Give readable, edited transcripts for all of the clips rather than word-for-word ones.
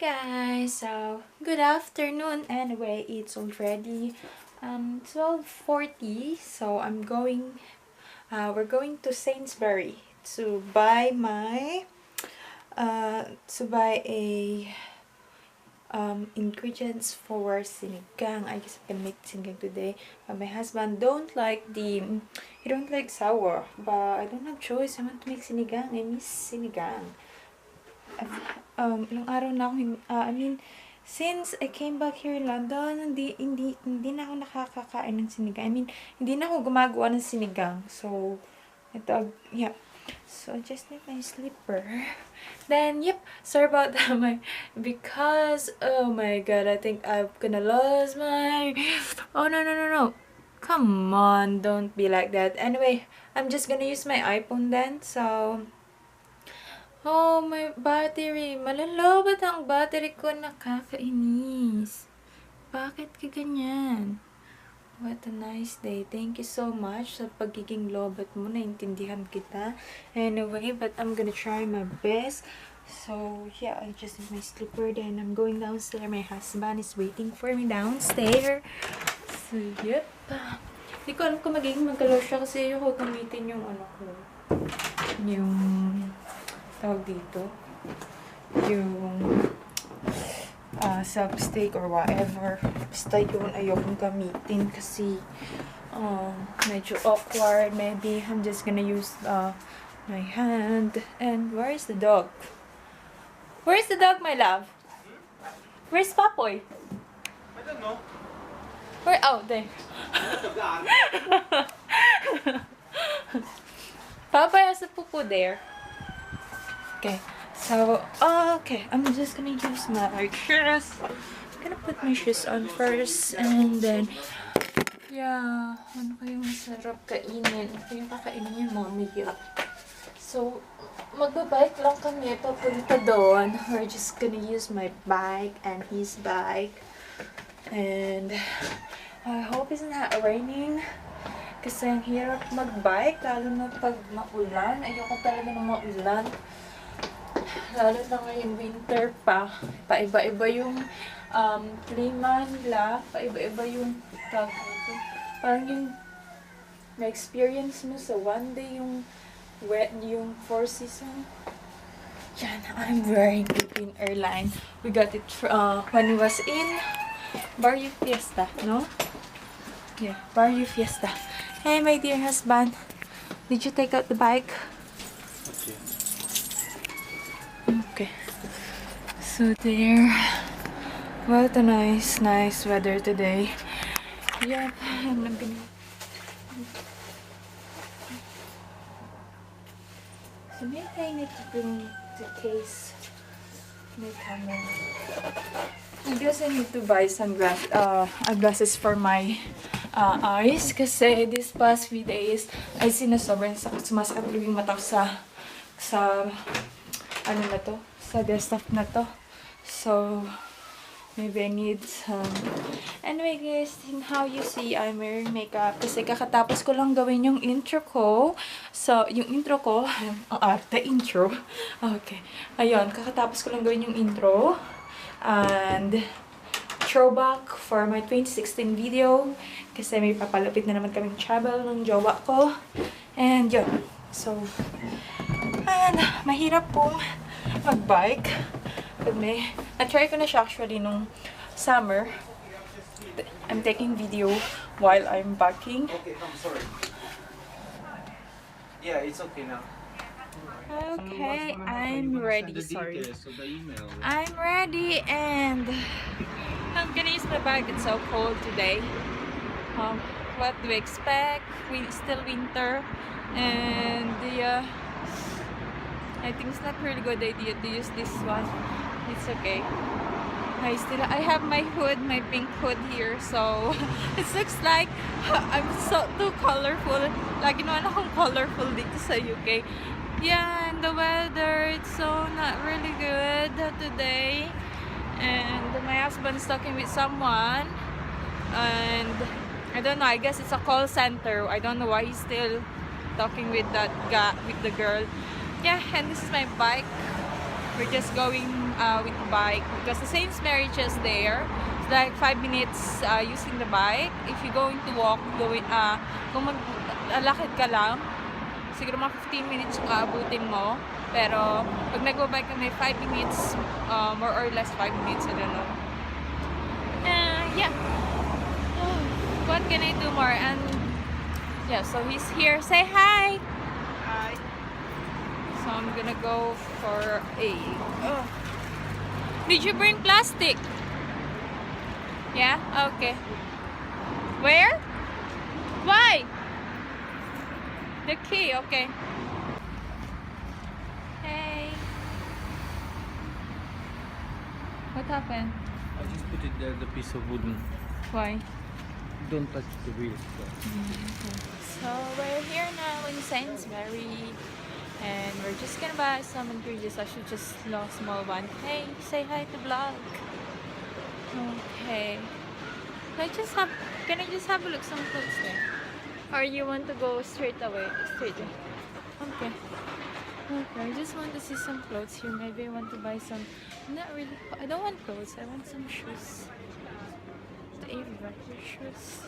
guys, so good afternoon. Anyway, it's already 12:40, so we're going to Sainsbury to buy a ingredients for sinigang. I guess I'm gonna make sinigang today. But my husband he don't like sour, but I don't have choice. I want to make sinigang. I miss sinigang. Ilang araw na ako, since I came back here in London, hindi na ako nakakakain ng sinigang. Hindi na ako gumagawa ng sinigang. So, yeah. So, I just need my slipper. Then, yep, sorry about that, because, oh my god, I think I'm gonna lose oh, no. Come on, don't be like that. Anyway, I'm just gonna use my iPhone then, so... Oh, my battery. Malalobat ang battery ko. Nakakainis. Bakit ka ganyan? What a nice day. Thank you so much sa pagiging lobat mo. Naintindihan kita. Anyway, but I'm gonna try my best. So, yeah, I just need my slipper. Then, I'm going downstairs. My husband is waiting for me downstairs. So, yep. Hindi ko alam kung magiging magkalaw siya kasi ayoko gamitin yung yung tawag dito, yung substick or whatever. Basta yun, ayokong gamitin kasi medyo awkward. Maybe I'm just gonna use my hand. And where's the dog? Where's the dog, my love? Where's Papoy? I don't know. Where? Oh, there. Papoy has a poo there. Okay, so, okay, I'm just gonna use my shoes. I'm gonna put my shoes on first, and then, yeah, ano kayong masarap kainin? Ano kayong kakainin yung mamaya? So, magbabike lang kami, papunta doon. We're just gonna use my bike and his bike. And, I hope it's not raining. Kasi ang hirap magbike, lalo na pag maulan. Ayoko talaga ng maulan. Lalo na ngayon winter pa. Paiba-iba yung klima nila. Paiba-iba yung tawag nito. Parang yung na-experience mo sa one day yung wet, yung four season. Yan, I'm wearing Philippine Airline. We got it when we was in Barrio Fiesta, no? Yeah, Barrio Fiesta. Hey, my dear husband. Did you take out the bike? Okay. So there. What a nice weather today. Yep. I'm gonna... So maybe I need to bring the case. My camera. I guess I need to buy some glasses for my eyes. Kasi this past few days, ay sinasobrang sumasakit yung mata ko sa ano na to, sa desktop na to. So, maybe I need some... Anyway guys, how you see, I'm wearing makeup. Kasi kakatapos ko lang gawin yung intro ko. So, yung intro ko, the intro. Okay. Ayun, kakatapos ko lang gawin yung intro. And, throwback for my 2016 video. Kasi may papalapit na naman kaming travel ng jowa ko. And yun. So, and mahirap pong mag-bike. Na-try ko na siya actually nung summer. I'm taking video while I'm biking. Okay, I'm sorry. Yeah, it's okay now. Okay, I'm ready. Sorry. So the email. I'm ready and I'm gonna use my bike. It's so cold today. What do we expect? Still winter. And I think it's not really good idea to use this one. It's okay. I have my hood, my pink hood here, so it looks like I'm so too colorful. Lagi naman akong colorful dito sa UK. Yeah, and the weather, it's so not really good today. And my husband's talking with someone, and I don't know, I guess it's a call center. I don't know why he's still talking with that guy, with the girl. Yeah, and this is my bike. We're just going with the bike because the Sainsbury's just there. It's like 5 minutes using the bike. If you're going to walk, kung maglalakad ka lang, siguro mga 15 minutes abutin mo. Pero pag nag-bike kami 5 minutes, more or less 5 minutes, I don't know. Yeah. What can I do more? And yeah, so he's here. Say hi. Hi. So I'm gonna go for a. Did you bring plastic? Yeah. Okay. Where? Why? The key. Okay. Hey. What happened? I just put it there, the piece of wooden. Why? Don't touch the wheels. So we're here now in Sainsbury, and we're just gonna buy some ingredients. I should just lost small one. Hey, say hi to vlog. Okay. Can I just have a look some clothes there? Or you want to go straight away? Straight away. Okay. Okay, I just want to see some clothes here. Maybe I want to buy some. Not really. I don't want clothes. I want some shoes. A regular shoes.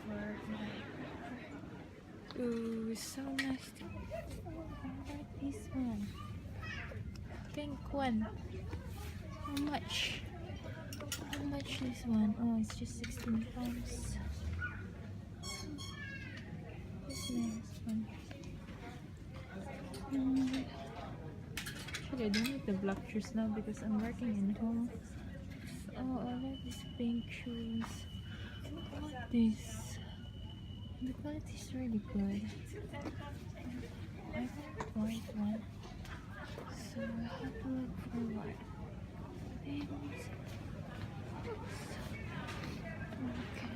For my. Ooh, so nice. I like this one. Pink one. How much? How much this one? Oh, it's just 16 pounds. This nice one. Actually, I don't need the black shoes now because I'm working in home. Oh, I like these pink shoes. I want this. The quality is really good. I want white one. So I have to look for white. Things. Okay.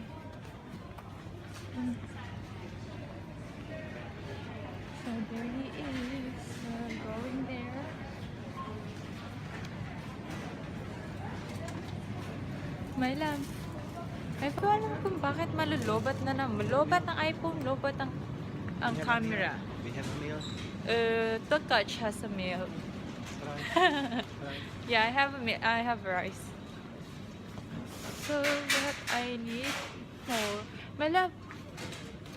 So there he is. Going there. My love. I ko alam kung bakit malulobat na naman. Lobat ang iPhone, lobat ang camera. We have a meal. To touch has a meal. Yeah, I have rice. So what I need more. My love,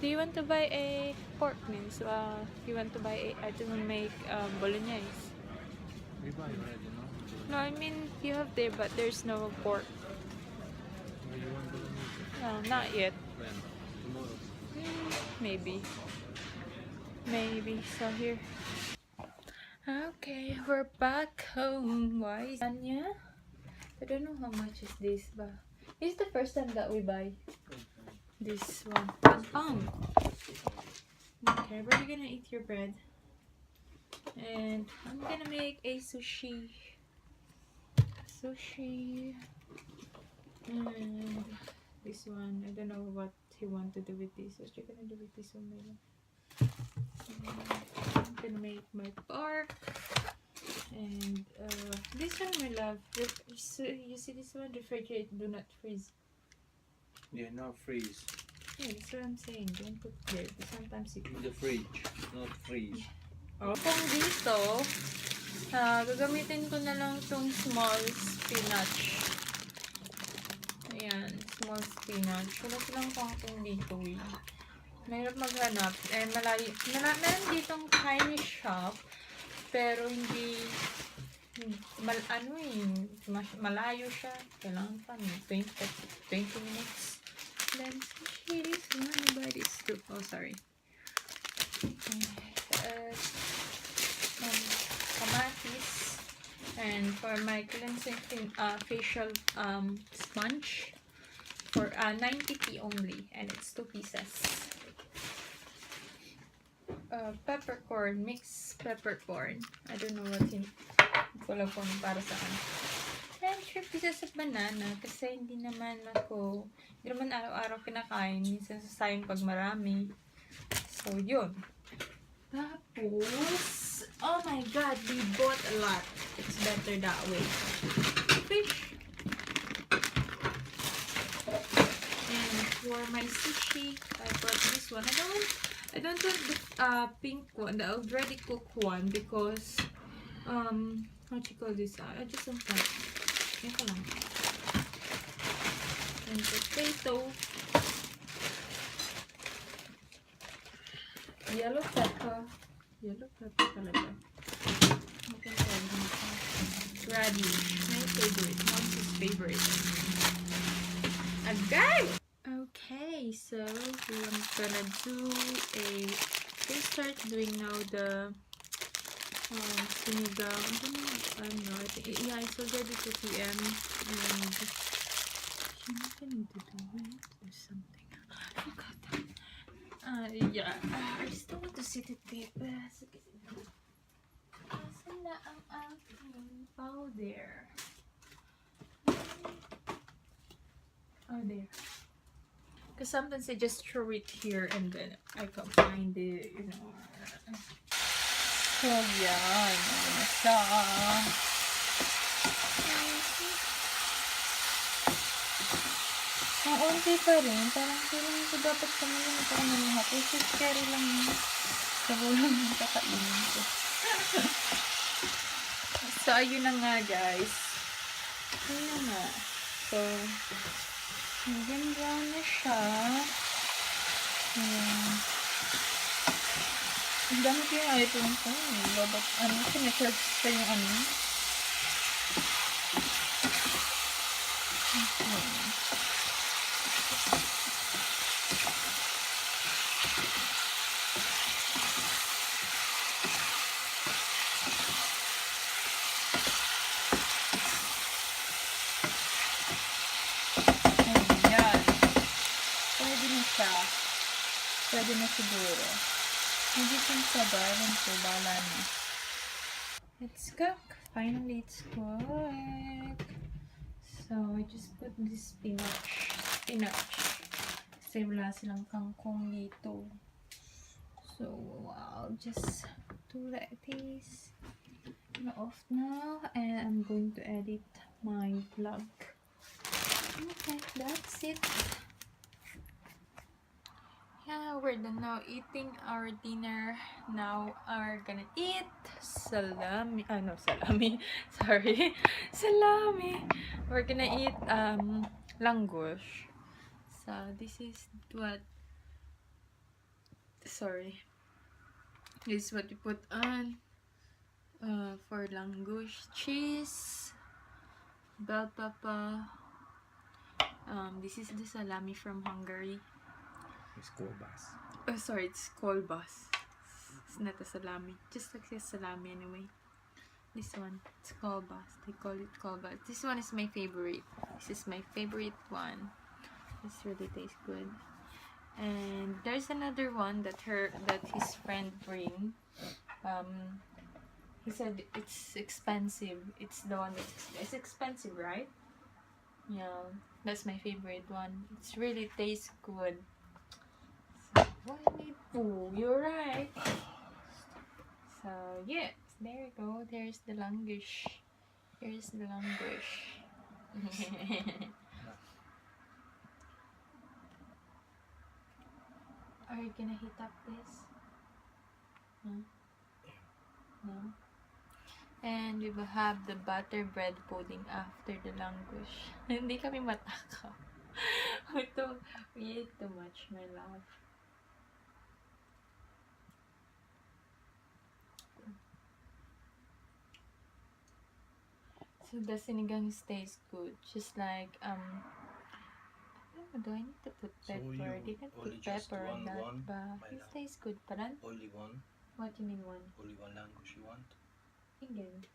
do you want to buy a pork mince? You want to buy I want to make bolognese. We buy already, no? No, I mean you have there, but there's no pork. You want to meet? No, not yet. When? Tomorrow. Maybe. Maybe. So here. Okay, we're back home. Why is Anya? I don't know how much is this, but this is the first time that we buy this one. £1. Okay, where are you gonna eat your bread? And I'm gonna make a sushi. And this one, I don't know what he want to do with this. What you gonna do with this one, maybe? I'm gonna make my pork. And this one, my love. You see this one? Refrigerate, do not freeze. Yeah, now freeze. Yeah, that's what I'm saying. Don't put there. Sometimes you In the fridge, not freeze. Oh. Kung dito, gagamitin ko na lang itong small spinach. Ayan, small spinach. Wala silang pangkong dito eh. Mahirap maghanap. Eh, malayo. Meron ditong Chinese shop, pero hindi, malayo siya. Kailangan pa, 20 minutes. Then, this one, buy this too. Oh, sorry. Kamatis. And for my cleansing facial sponge for 90p only, and it's 2 pieces. Peppercorn, mixed peppercorn. I don't know what wala po para saan. And 3 pieces of banana kasi hindi naman araw-araw kinakain. Minsan sasayang pag marami. So, yun. Tapos, oh my god, we bought a lot. It's better that way. Fish. And for my sushi, I bought this one. I don't want the pink one, the already cooked one, because what you call this? I just don't like. Ito lang. And potato. Yellow pepper. Yellow pepper talaga. Radish. My favorite. Mom's favorite. Agay! Okay, so I'm gonna do we start doing now the sinigang. I don't know. I think, yeah, it's already 2 p.m. And I need to do something. I forgot. Yeah. I just don't want to sit it paper. Asan na ang aking powder? Oh, there. Because sometimes I just throw it here and then I can't find it, you know. So, yan. Ano na siya. Ang unti pa rin. Parang feeling ko dapat kami yung parang nanuha. Kasi carry lang yun. Sa ulam yung kakainin ko. So, ayun na nga, guys. Ayun na. So, medium brown na siya. Ayan. Ang dami ko yung iPhone ko. Dapat, sinacharge sa yung ano. Okay. Pwede na siguro. Hindi siyang sabayan ko. Bala na. Let's cook. Finally, it's cooked. So, I just put this spinach. Kasi wala silang kangkong dito. So, I'll just do like this. I'm off now. And I'm going to edit my vlog. Okay, that's it. Yeah, we're done now eating our dinner. Now we're gonna eat salami. No, salami. Sorry. Salami. We're gonna eat langosh. So this is what this is what we put on for langosh. Cheese, bell pepper. This is the salami from Hungary. It's kolbas. Oh, sorry, it's kolbas. It's not a salami. Just like a salami anyway. This one, it's kolbas. They call it kolbas. This one is my favorite. This is my favorite one. This really tastes good. And there's another one that his friend bring. He said it's expensive. It's the one it's expensive, right? Yeah, that's my favorite one. It's really tastes good. Why need poo? You're right. So yeah, there you go. There's the langosh. Here's the langosh. Are you gonna heat up this? Huh? No. And we will have the butter bread pudding after the langosh. Hindi kami matakaw. We ate too much, my love. So the sinigang tastes good, just like do I need to put pepper? So Didn't put only just pepper on that, one, but it tastes good. Paran? Only one. What do you mean one? Only one language you want. Again.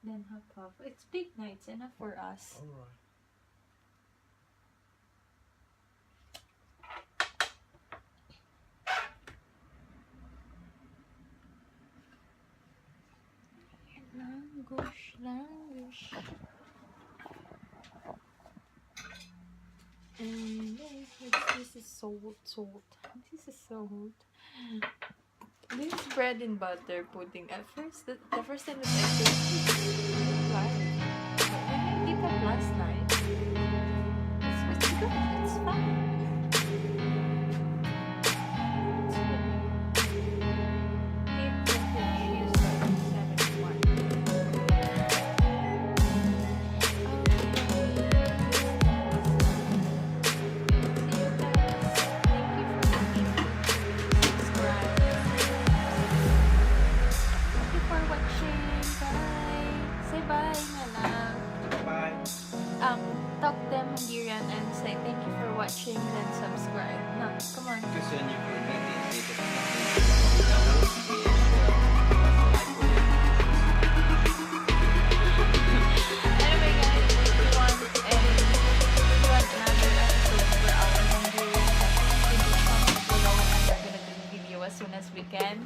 Then half. It's big na. It's enough for us. Alright. Langosh. And this is salt. This is salt. This is bread and butter pudding. At first, the first time that I tasted it, like, when I did that last night, it's good. It's fine. It's good. It was 71. subscribe. No, come on. Because when you forget it, they just Anyway guys, if you want another episode for our Hungarian, then just comment below and we're gonna do the video as soon as we can.